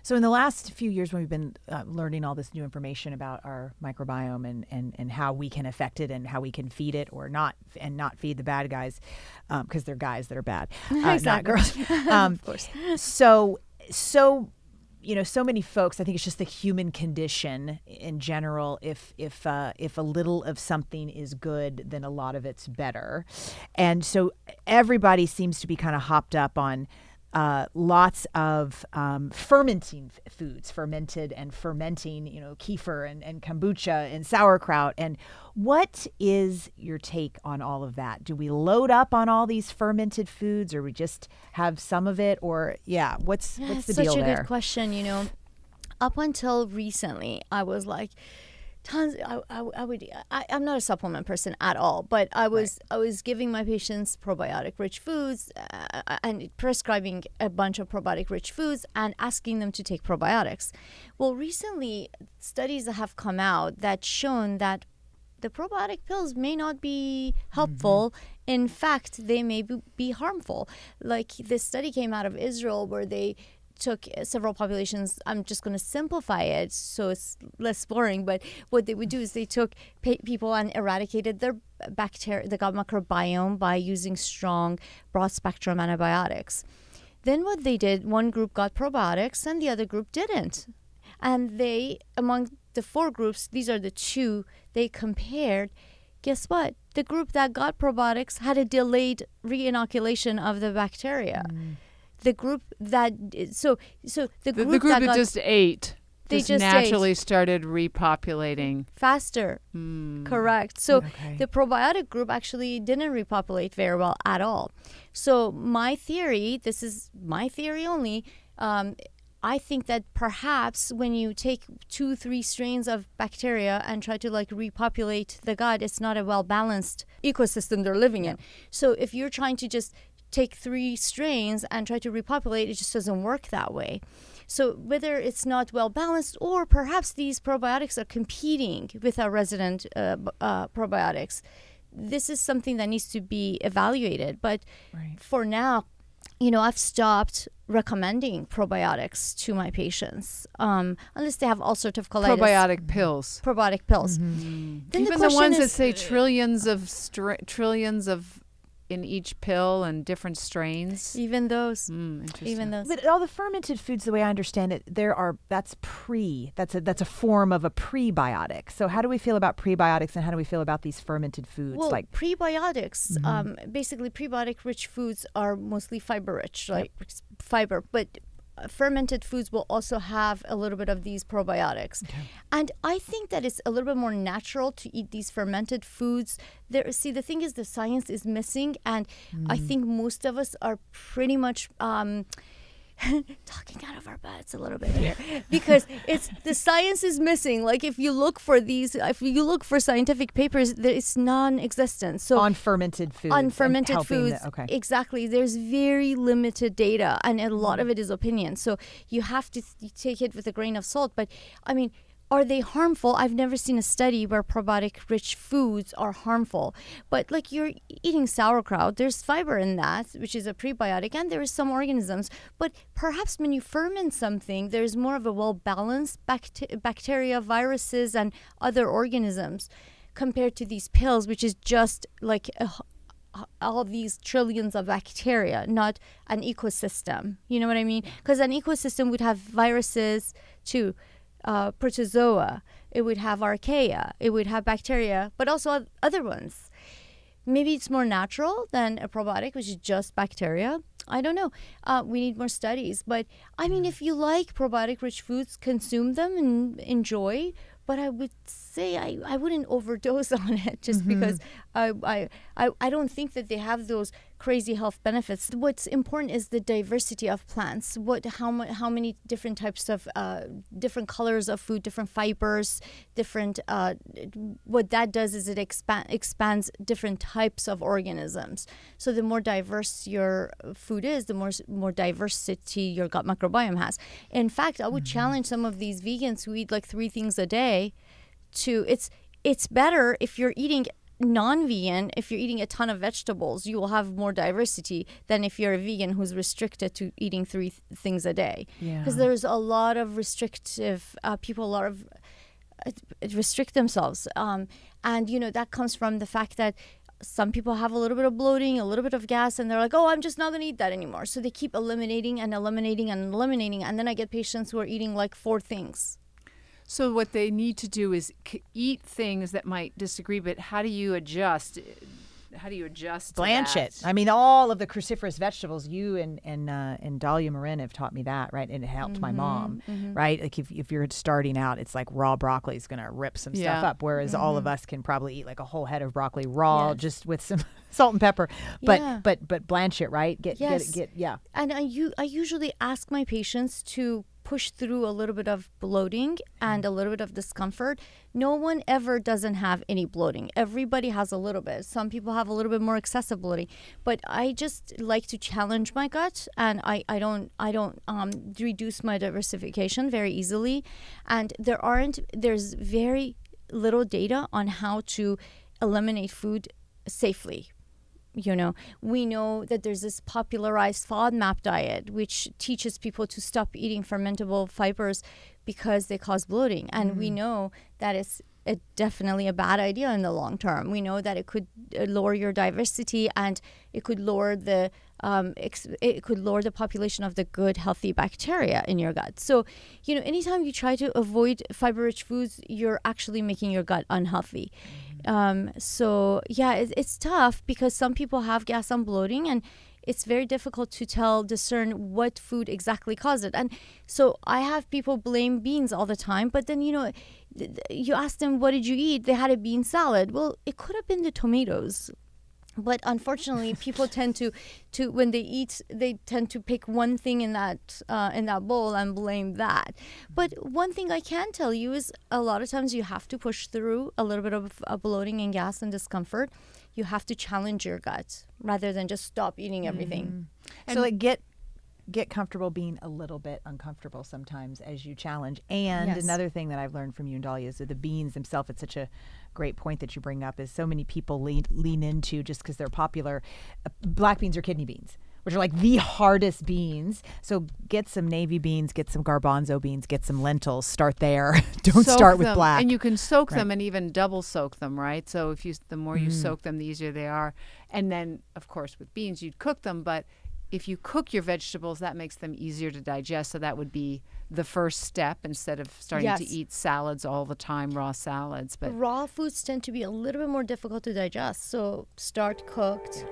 So in the last few years, when we've been learning all this new information about our microbiome and how we can affect it and how we can feed it or not, and not feed the bad guys, because they're guys that are bad, not girls. Of course. So many folks, I think it's just the human condition in general. If a little of something is good, then a lot of it's better. And so everybody seems to be kind of hopped up on lots of fermenting foods, fermented and fermenting, kefir and kombucha and sauerkraut. And what is your take on all of that? Do we load up on all these fermented foods, or we just have some of it? Or what's the deal there? Such a good question. Up until recently, I was like, I'm not a supplement person at all, but I was giving my patients probiotic-rich foods and prescribing a bunch of probiotic-rich foods and asking them to take probiotics. Well, recently, studies have come out that shown that the probiotic pills may not be helpful. Mm-hmm. In fact, they may be harmful. Like this study came out of Israel where they took several populations. I'm just going to simplify it so it's less boring, but what they would do is they took people and eradicated their bacteria, the gut microbiome, by using strong broad spectrum antibiotics. Then what they did, one group got probiotics and the other group didn't. And they, among the 4 groups, these are the 2 they compared. Guess what? The group that got probiotics had a delayed re-inoculation of the bacteria. The group that the group that just ate, they just naturally started repopulating faster. Correct. So the probiotic group actually didn't repopulate very well at all. So my theory, this is my theory only, I think that perhaps when you take 2-3 strains of bacteria and try to repopulate the gut, it's not a well-balanced ecosystem they're living in. So if you're trying to just take 3 strains and try to repopulate, it just doesn't work that way. So whether it's not well balanced, or perhaps these probiotics are competing with our resident probiotics, this is something that needs to be evaluated. But for now, I've stopped recommending probiotics to my patients unless they have all sorts of colitis. Probiotic pills. Mm-hmm. Then even the ones that say trillions of in each pill and different strains. Even those. Interesting. But all the fermented foods, the way I understand it, that's a form of a prebiotic. So how do we feel about prebiotics, and how do we feel about these fermented foods? Well, prebiotics, basically prebiotic-rich foods are mostly fiber-rich, fiber, but fermented foods will also have a little bit of these probiotics. And I think that it's a little bit more natural to eat these fermented foods. The thing is, the science is missing, and I think most of us are pretty much talking out of our butts a little bit here, because the science is missing. If you look for scientific papers, it's non-existent. So on fermented foods. Exactly. There's very limited data, and a lot of it is opinion. So you have to take it with a grain of salt. But I mean, are they harmful? I've never seen a study where probiotic-rich foods are harmful. But you're eating sauerkraut, there's fiber in that, which is a prebiotic, and there is some organisms. But perhaps when you ferment something, there's more of a well-balanced bacteria, viruses, and other organisms compared to these pills, which is just all these trillions of bacteria, not an ecosystem. You know what I mean? Because an ecosystem would have viruses too. Protozoa, it would have archaea, it would have bacteria, but also other ones. Maybe it's more natural than a probiotic, which is just bacteria. I don't know. We need more studies. But I mean, if you like probiotic-rich foods, consume them and enjoy. But I would say I wouldn't overdose on it just because I don't think that they have those crazy health benefits. What's important is the diversity of plants. How many different types of different colors of food, different fibers, different. What that does is it expands different types of organisms. So the more diverse your food is, the more diversity your gut microbiome has. In fact, I would challenge some of these vegans who eat 3 things a day. It's better if you're eating non-vegan, if you're eating a ton of vegetables, you will have more diversity than if you're a vegan who's restricted to eating three things a day. Because there's a lot of restrictive people, restrict themselves. And, you know, that comes from the fact that some people have a little bit of bloating, a little bit of gas, and they're like, oh, I'm just not going to eat that anymore. So they keep eliminating and eliminating and eliminating. And then I get patients who are eating like 4 things. So what they need to do is eat things that might disagree, but how do you adjust? How do you adjust? Blanch it. I mean, all of the cruciferous vegetables. You and Dahlia Marin have taught me that, right? And it helped my mom, right? Like if you're starting out, it's like raw broccoli is gonna rip some stuff up, whereas all of us can probably eat like a whole head of broccoli raw, just with some salt and pepper. But blanch it, right? Get it. And I usually ask my patients to push through a little bit of bloating and a little bit of discomfort. No one ever doesn't have any bloating. Everybody has a little bit. Some people have a little bit more accessibility, but I just like to challenge my gut, and I don't reduce my diversification very easily. And there's very little data on how to eliminate food safely. You know, we know that there's this popularized FODMAP diet, which teaches people to stop eating fermentable fibers because they cause bloating. And we know that it's definitely a bad idea in the long term. We know that it could lower your diversity, and it could lower the population of the good, healthy bacteria in your gut. So, you know, anytime you try to avoid fiber-rich foods, you're actually making your gut unhealthy. So yeah, it's tough because some people have gas and bloating, and it's very difficult to discern what food exactly caused it. And so I have people blame beans all the time, but then, you know, you ask them, what did you eat? They had a bean salad. Well, it could have been the tomatoes. But unfortunately, people tend to when they eat, they tend to pick one thing in that bowl and blame that. But one thing I can tell you is a lot of times you have to push through a little bit of bloating and gas and discomfort. You have to challenge your gut rather than just stop eating everything. So like get comfortable being a little bit uncomfortable sometimes as you challenge. And another thing that I've learned from you and Dahlia is that the beans themselves, it's such a great point that you bring up, is so many people lean into, just because they're popular, black beans or kidney beans, which are like the hardest beans. So get some navy beans, get some garbanzo beans, get some lentils, start there. Don't start with black. And you can soak them and even double soak them, right? So the more you soak them, the easier they are. And then, of course, with beans, you'd cook them, but if you cook your vegetables, that makes them easier to digest. So that would be the first step instead of starting to eat salads all the time, raw salads. But raw foods tend to be a little bit more difficult to digest. So start cooked